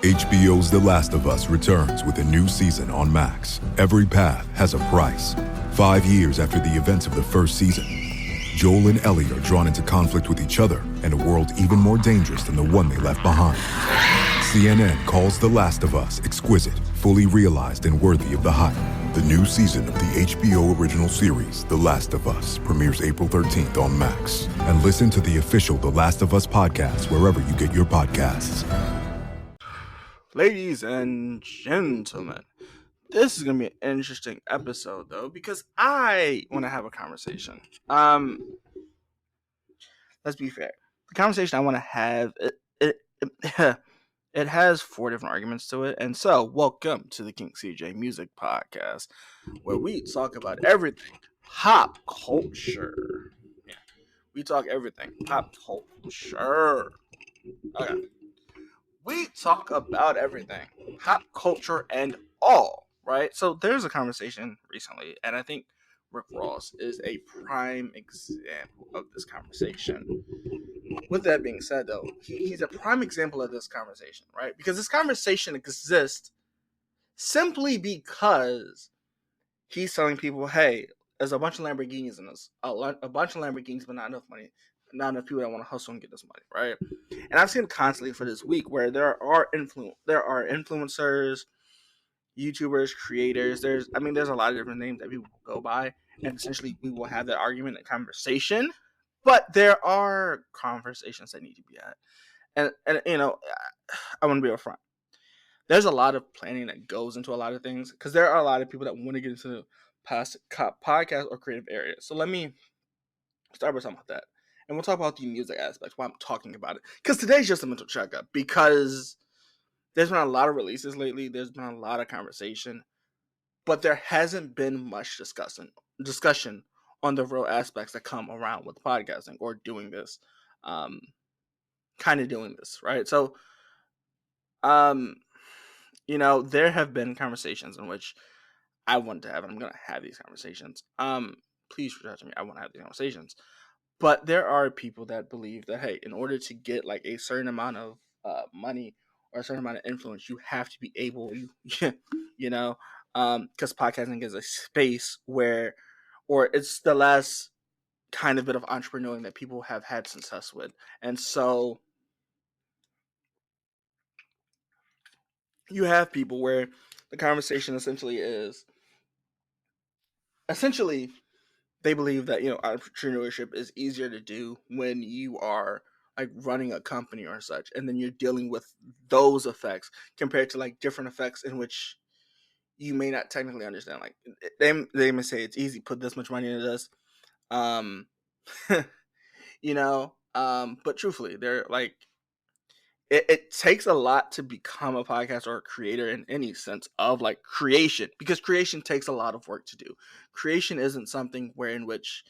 HBO's The Last of Us returns with a new season on Max. Every path has a price. 5 years after the events of the first season, Joel and Ellie are drawn into conflict with each other in a world even more dangerous than the one they left behind. CNN calls The Last of Us exquisite, fully realized, and worthy of the hype. The new season of the HBO original series, The Last of Us, premieres April 13th on Max. And listen to the official The Last of Us podcast wherever you get your podcasts. Ladies and gentlemen, this is going to be an interesting episode, though, because I want to have a conversation. Let's be fair. The conversation I want to have, it has 4 different arguments to it. And so, welcome to the King CJ Music Podcast, where we talk about everything pop culture. Yeah, we talk everything pop culture. Okay. We talk about everything, pop culture and all, right? So there's a conversation recently, and I think Rick Ross is a prime example of this conversation. With that being said, though, he's a prime example of this conversation, right? Because this conversation exists simply because he's telling people, hey, there's a bunch of Lamborghinis in this, a bunch of Lamborghinis, but not enough money. Not enough people that want to hustle and get this money, right? And I've seen constantly for this week where there are influencers, YouTubers, creators. There's a lot of different names that people go by, and essentially we will have that argument and conversation. But there are conversations that need to be had, and I want to be upfront. There's a lot of planning that goes into a lot of things because there are a lot of people that want to get into podcast or creative areas. So let me start with something like that. And we'll talk about the music aspect while I'm talking about it. Because today's just a mental checkup. Because there's been a lot of releases lately. There's been a lot of conversation. But there hasn't been much discussion on the real aspects that come around with podcasting or doing this. Kind of doing this, right? So, there have been conversations in which I want to have, and I'm going to have these conversations. Please reach out to me. I want to have these conversations. But there are people that believe that, hey, in order to get like a certain amount of money or a certain amount of influence, you have to be able, because podcasting is a space where, or it's the last kind of bit of entrepreneuring that people have had success with. And so you have people where the conversation essentially they believe that entrepreneurship is easier to do when you are like running a company or such, and then you're dealing with those effects compared to like different effects in which you may not technically understand. Like they may say it's easy, put this much money into this, um, but truthfully, they're like it takes a lot to become a podcast or a creator in any sense of like creation, because creation takes a lot of work to do. Creation isn't something where in which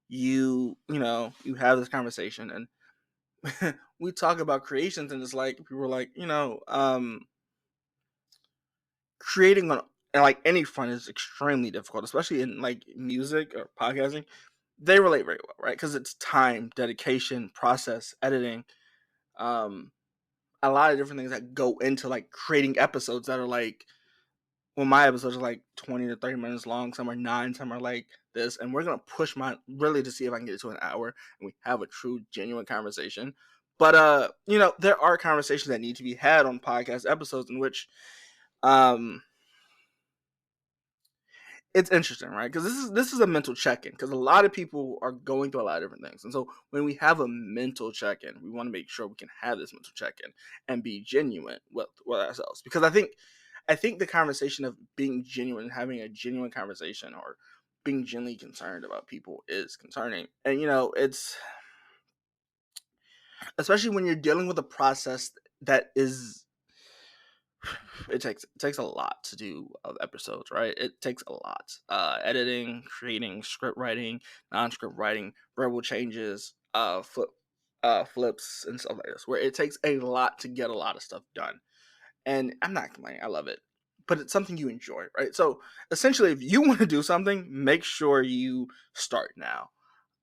you have this conversation and we talk about creations and it's like people are like creating on like any front is extremely difficult, especially in like music or podcasting. They relate very well, right? Because it's time, dedication, process, editing, a lot of different things that go into like creating episodes that are like, well, my episodes are like 20 to 30 minutes long. Some are 9, some are like this. And we're going to push mine really to see if I can get it to an hour and we have a true, genuine conversation. But, there are conversations that need to be had on podcast episodes in which it's interesting, right? Because this is a mental check-in, because a lot of people are going through a lot of different things. And so when we have a mental check-in, we want to make sure we can have this mental check-in and be genuine with ourselves. Because I think the conversation of being genuine, having a genuine conversation, or being genuinely concerned about people is concerning. And it's especially when you're dealing with a process that is it takes a lot to do of episodes, right? It takes a lot. Editing, creating, script writing, non-script writing, verbal changes, flips and stuff like this, where it takes a lot to get a lot of stuff done. And I'm not complaining, I love it. But it's something you enjoy, right? So essentially, if you want to do something, make sure you start now.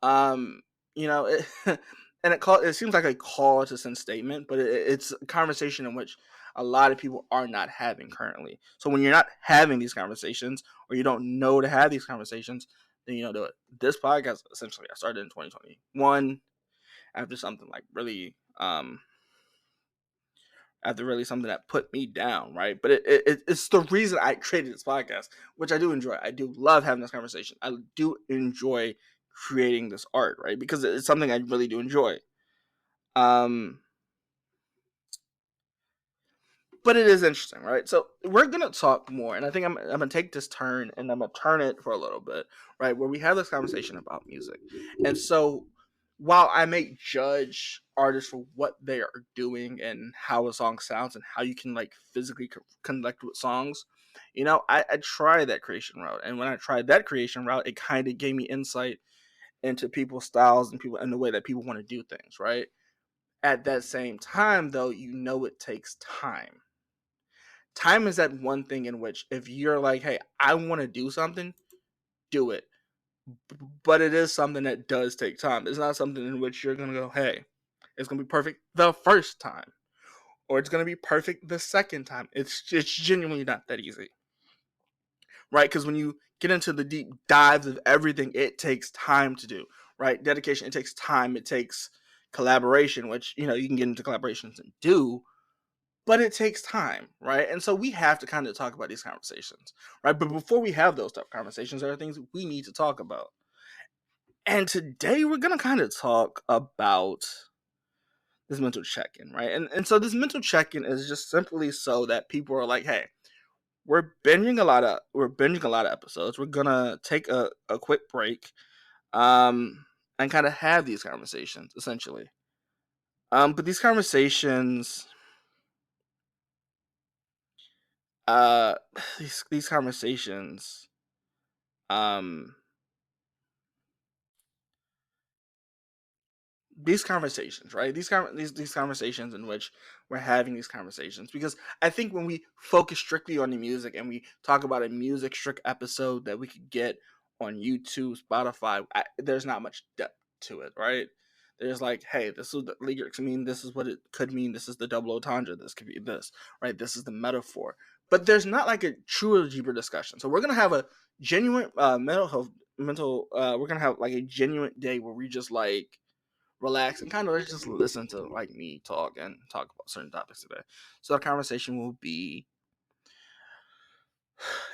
It, and it seems like a call to send statement, but it's a conversation in which a lot of people are not having currently. So when you're not having these conversations, or you don't know to have these conversations, then you don't do it. This podcast, essentially, I started in 2021 after something like really after really something that put me down, right? But it's the reason I created this podcast, which I do enjoy. I do love having this conversation. I do enjoy creating this art, right? Because it's something I really do enjoy. But it is interesting, right? So we're gonna talk more, and I think I'm gonna take this turn, and I'm gonna turn it for a little bit, right? Where we have this conversation about music, and so while I may judge artists for what they are doing and how a song sounds and how you can like physically connect with songs, I tried that creation route, and when I tried that creation route, it kind of gave me insight into people's styles and people and the way that people want to do things, right? At that same time, though, it takes time. Time is that one thing in which if you're like, hey, I want to do something, do it. But it is something that does take time. It's not something in which you're going to go, hey, it's going to be perfect the first time, or it's going to be perfect the second time. It's genuinely not that easy, right? Because when you get into the deep dives of everything, it takes time to do, right? Dedication, it takes time. It takes collaboration, which, you can get into collaborations and do, but it takes time, right? And so we have to kind of talk about these conversations, right? But before we have those tough conversations, there are things we need to talk about. And today we're going to kind of talk about this mental check-in, right? And so this mental check-in is just simply so that people are like, hey, we're binging a lot of episodes. We're going to take a quick break and kind of have these conversations, essentially. But these conversations these conversations these conversations, right? These conversations in which we're having these conversations, because I think when we focus strictly on the music and we talk about a music strict episode that we could get on YouTube, Spotify, there's not much depth to it, right? There's like, hey, this is the lyrics mean, this is what it could mean, this is the double entendre, this could be this, right? This is the metaphor. But there's not like a truer, deeper discussion. So we're gonna have a genuine we're gonna have like a genuine day where we just like relax and kind of just listen to like me talk and talk about certain topics today. So the conversation will be,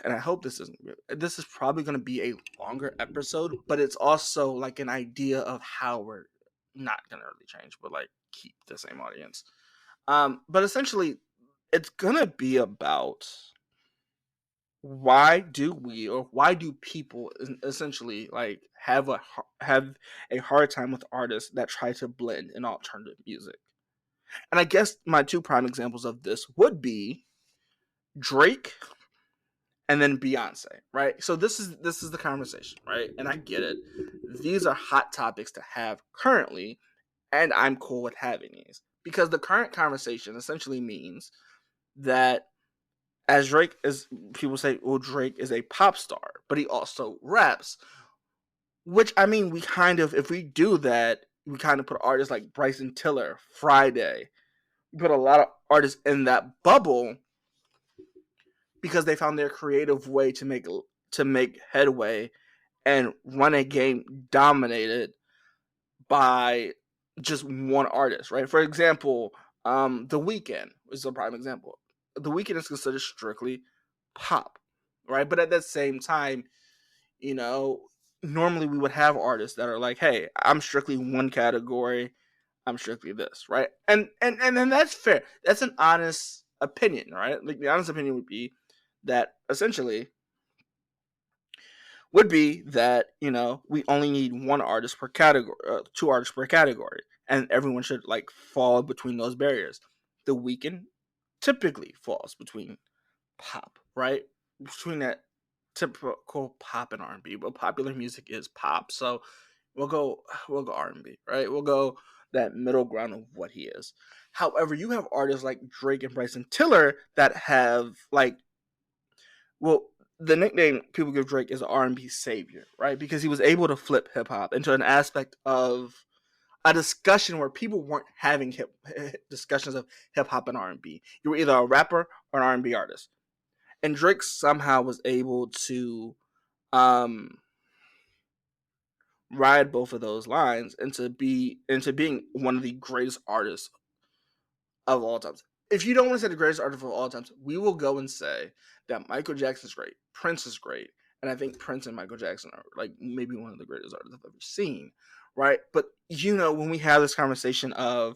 and I hope this is probably going to be a longer episode, but it's also like an idea of how we're not going to really change, but like keep the same audience. But essentially, it's gonna be about why do people essentially like have a hard time with artists that try to blend in alternative music. And I guess my two prime examples of this would be Drake and then Beyonce, right? So this is the conversation, right? And I get it. These are hot topics to have currently, and I'm cool with having these because the current conversation essentially means that as Drake is, people say, well, Drake is a pop star, but he also raps. Which, I mean, if we do that, we kind of put artists like Bryson Tiller, Friday, we put a lot of artists in that bubble because they found their creative way to make headway and run a game dominated by just one artist, right? For example, The Weeknd is a prime example. The Weeknd is considered strictly pop, right? But at that same time, normally we would have artists that are like, hey, I'm strictly one category, I'm strictly this, right? And then that's fair. That's an honest opinion, right? Like the honest opinion would be that essentially we only need one artist per category, two artists per category, and everyone should like fall between those barriers. The Weeknd typically falls between pop, right? Between that typical pop and R&B, but popular music is pop, so we'll go R&B, right? We'll go that middle ground of what he is. However, you have artists like Drake and Bryson Tiller that have like, well, the nickname people give Drake is R&B savior, right? Because he was able to flip hip hop into an aspect of a discussion where people weren't having discussions of hip hop and R&B. You were either a rapper or an R&B artist, and Drake somehow was able to ride both of those lines into being one of the greatest artists of all times. If you don't want to say the greatest artist of all times, we will go and say that Michael Jackson's great, Prince is great, and I think Prince and Michael Jackson are like maybe one of the greatest artists I've ever seen, right? But when we have this conversation of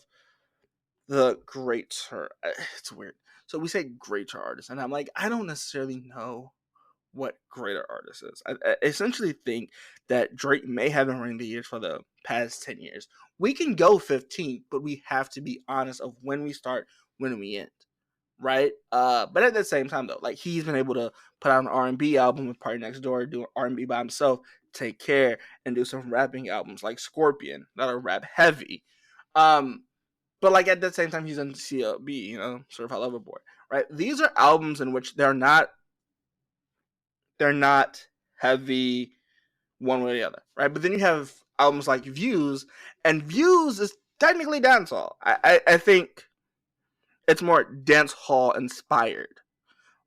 the greater, it's weird. So we say greater artists, and I'm like, I don't necessarily know what greater artist is. I essentially think that Drake may have been running the years for the past 10 years. We can go 15, but we have to be honest of when we start, when we end, right? But at the same time, though, like he's been able to put out an R&B album with Party Next Door, do R&B by himself, Take Care, and do some rapping albums like Scorpion that are rap heavy. But like at the same time, he's in CLB, Certified Lover Boy, right? These are albums in which they're not heavy one way or the other, right? But then you have albums like Views, and Views is technically dancehall. I think it's more dance hall inspired,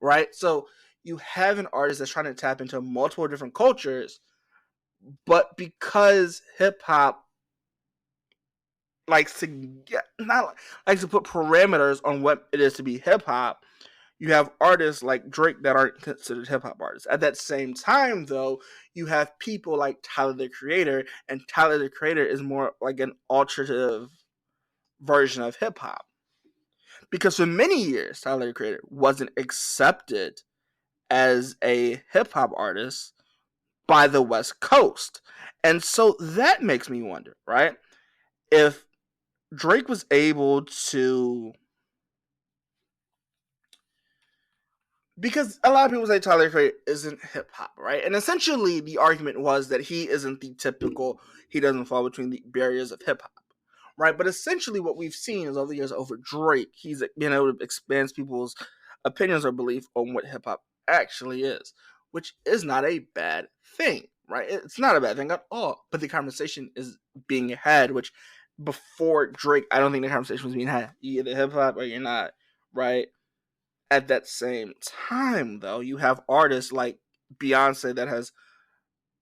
right? So you have an artist that's trying to tap into multiple different cultures, but because hip hop likes to put parameters on what it is to be hip hop, you have artists like Drake that aren't considered hip hop artists. At that same time, though, you have people like Tyler the Creator, and Tyler the Creator is more like an alternative version of hip hop. Because for many years, Tyler the Creator wasn't accepted as a hip hop artist by the West Coast. And so that makes me wonder, right? If Drake was able to, because a lot of people say Tyler the Creator isn't hip hop, right? And essentially the argument was that he isn't the typical, he doesn't fall between the barriers of hip hop, right? But essentially what we've seen is over the years over Drake, he's been able to expand people's opinions or belief on what hip hop actually is, which is not a bad thing, right? It's not a bad thing at all. But the conversation is being had, which before Drake, I don't think the conversation was being had. You're either hip hop or you're not, right? At that same time, though, you have artists like Beyonce that has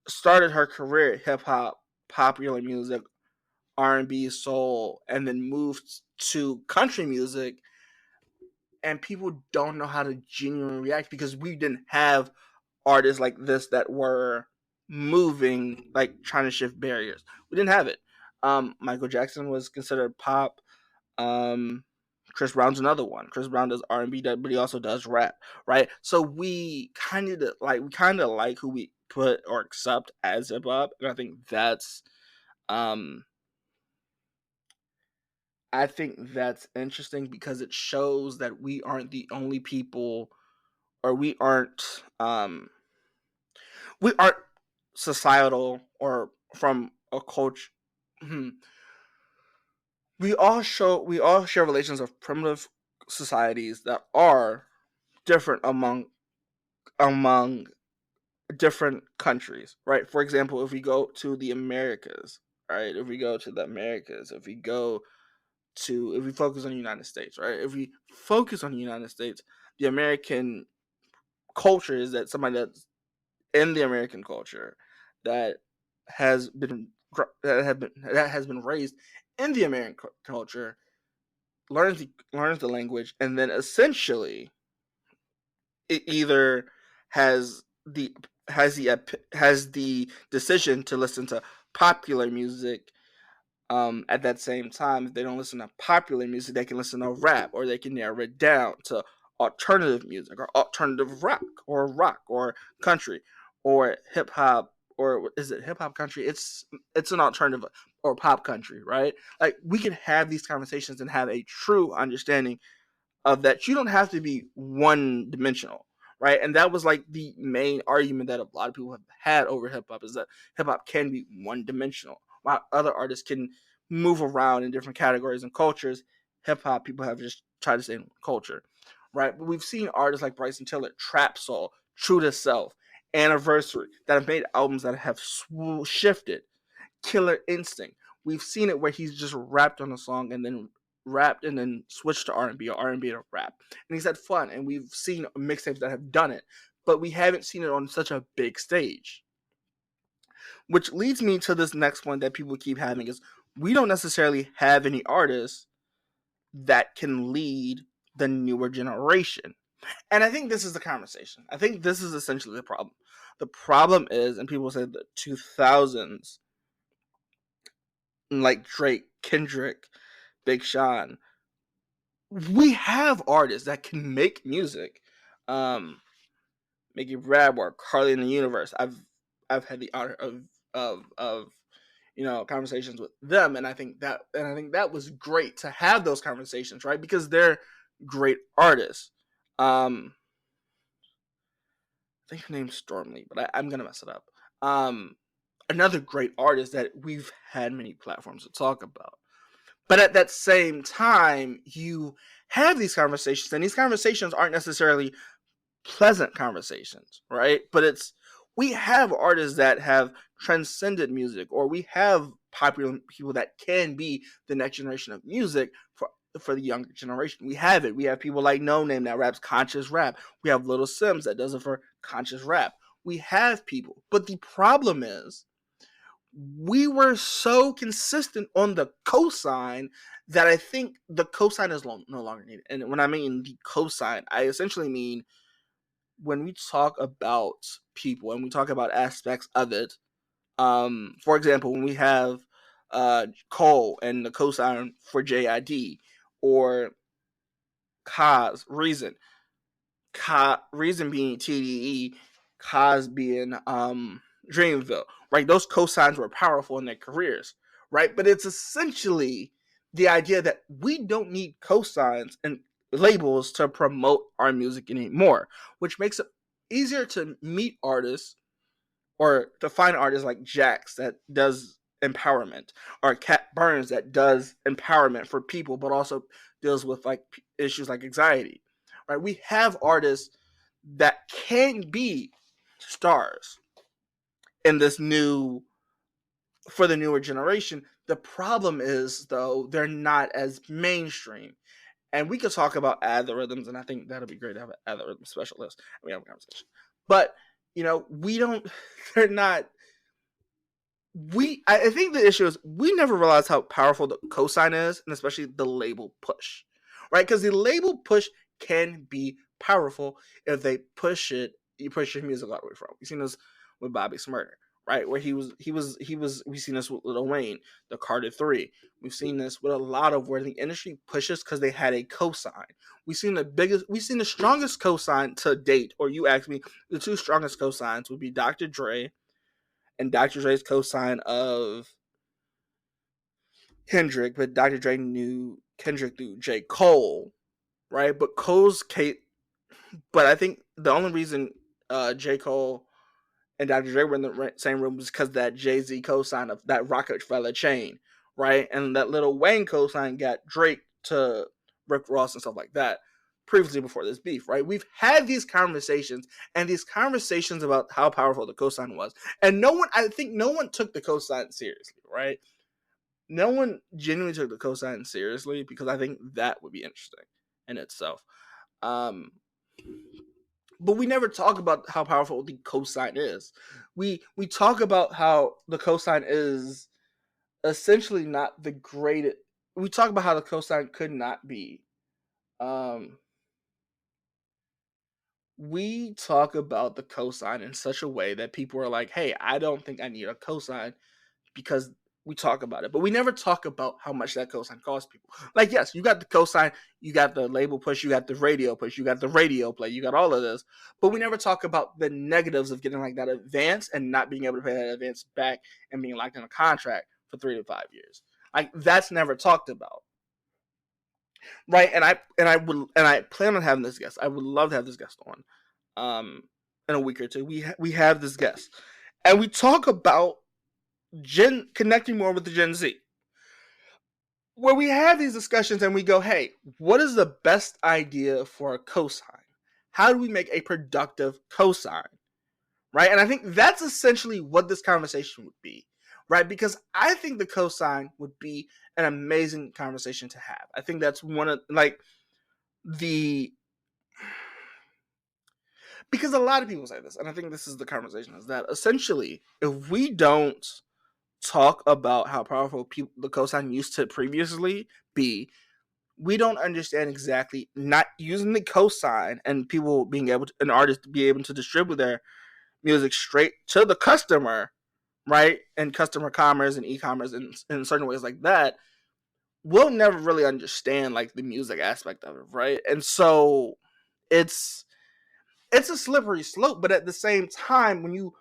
started her career hip hop, popular music, R&B, soul, and then moved to country music, and people don't know how to genuinely react because we didn't have artists like this that were moving, like trying to shift barriers. We didn't have it. Michael Jackson was considered pop. Chris Brown's another one. Chris Brown does R&B, but he also does rap, right? So we kind of like who we put or accept as hip hop, and I think that's interesting because it shows that we aren't the only people, or we aren't societal or from a culture. We all share relations of primitive societies that are different among different countries, right? For example, if we go to the Americas, right? If we focus on the United States, right? If we focus on the United States, the American culture is that somebody that's in the American culture that has been raised in the American culture learns the language, and then essentially it either has the decision to listen to popular music. At that same time, if they don't listen to popular music, they can listen to rap, or they can narrow it down to alternative music, or alternative rock, or country, or hip hop, or is it hip hop country? It's an alternative or pop country, right? Like we can have these conversations and have a true understanding of that. You don't have to be one dimensional, right? And that was like the main argument that a lot of people have had over hip hop, is that hip hop can be one dimensional, while other artists can move around in different categories and cultures. Hip hop people have just tried to stay in culture, right? But we've seen artists like Bryson Tiller, Trap Soul, True to Self, Anniversary, that have made albums that have shifted. Killer Instinct. We've seen it where he's just rapped on a song and then rapped and then switched to R&B or R&B to rap. And he's had fun, and we've seen mixtapes that have done it, but we haven't seen it on such a big stage. Which leads me to this next point that people keep having is we don't necessarily have any artists that can lead the newer generation. And I think this is the conversation. I think this is essentially the problem. The problem is, and people say the 2000s, like Drake, Kendrick, Big Sean, we have artists that can make music. Mickey Rab or Carly in the Universe. I've had the honor of conversations with them, and I think that was great to have those conversations, right? Because they're great artists. I think her name's Stormly, but I'm gonna mess it up. Another great artist that we've had many platforms to talk about. But at that same time, you have these conversations, and these conversations aren't necessarily pleasant conversations, right? But we have artists that have transcended music, or we have popular people that can be the next generation of music for the younger generation. We have it. We have people like No Name that raps conscious rap. We have Little Sims that does it for conscious rap. We have people. But the problem is, we were so consistent on the cosign that I think the cosign is no longer needed. And when I mean the cosign, I essentially mean when we talk about people and we talk about aspects of it. For example, when we have Cole and the cosign for JID, or Kaz, Reason being TDE, Kaz being Dreamville, right? Those cosigns were powerful in their careers, right? But it's essentially the idea that we don't need cosigns and labels to promote our music anymore, which makes it easier to meet artists or to find artists like Jax that does empowerment, or Cat Burns that does empowerment for people, but also deals with like issues like anxiety, right? We have artists that can be stars in this for the newer generation. The problem is, though, they're not as mainstream. And we could talk about algorithms, and I think that'll be great to have an algorithm specialist. We have a conversation. But, they're not. I think the issue is we never realized how powerful the cosign is, and especially the label push, right? Because the label push can be powerful if they push it. You push your music all the way from. We've seen this with Bobby Shmurda, right? Where we've seen this with Lil Wayne, the Carter 3. We've seen this with a lot of where the industry pushes because they had a cosign. We've seen the strongest cosign to date, or you ask me, the two strongest cosigns would be Dr. Dre and Dr. Dre's cosign of Kendrick, but Dr. Dre knew Kendrick through J. Cole, right? But but I think the only reason J. Cole and Dr. Dre were in the same room was because that Jay-Z cosign of that Rockefeller chain, right? And that Lil Wayne cosign got Drake to Rick Ross and stuff like that previously before this beef, right? We've had these conversations about how powerful the cosign was. And I think no one took the cosign seriously, right? No one genuinely took the cosign seriously, because I think that would be interesting in itself. But we never talk about how powerful the cosign is. We talk about how the cosign is essentially not the greatest. We talk about how the cosign could not be. We talk about the cosign in such a way that people are like, hey, I don't think I need a cosign, because we talk about it. But we never talk about how much that cosign costs people. Like, yes, you got the cosign, you got the label push, you got the radio push, you got the radio play, you got all of this. But we never talk about the negatives of getting like that advance and not being able to pay that advance back and being locked in a contract for 3 to 5 years. Like, that's never talked about. Right, and I plan on having this guest. I would love to have this guest on in a week or two. We have this guest, and we talk about connecting more with the Gen Z, where we have these discussions and we go, hey, what is the best idea for a cosign? How do we make a productive cosign? Right, and I think that's essentially what this conversation would be. right? Because I think the cosign would be an amazing conversation to have. I think that's one of like the because a lot of people say this, and I think this is the conversation, is that essentially if we don't talk about how powerful the cosign used to previously be, we don't understand exactly not using the cosign and people being able to, an artist to be able to distribute their music straight to the customer, right? And customer commerce and e-commerce and in certain ways like that, we'll never really understand like the music aspect of it, right? And so it's a slippery slope, but at the same time, when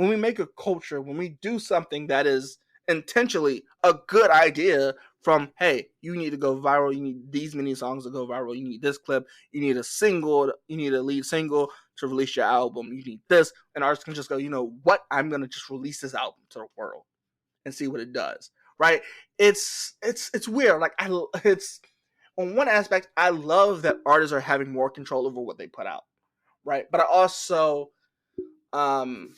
we make a culture, when we do something that is intentionally a good idea, from hey, you need to go viral, you need these many songs to go viral, you need this clip, you need a single, you need a lead single to release your album, you need this, and artists can just go, you know what, I'm gonna just release this album to the world and see what it does, right? It's weird. Like it's on one aspect, I love that artists are having more control over what they put out, right? But I also, um,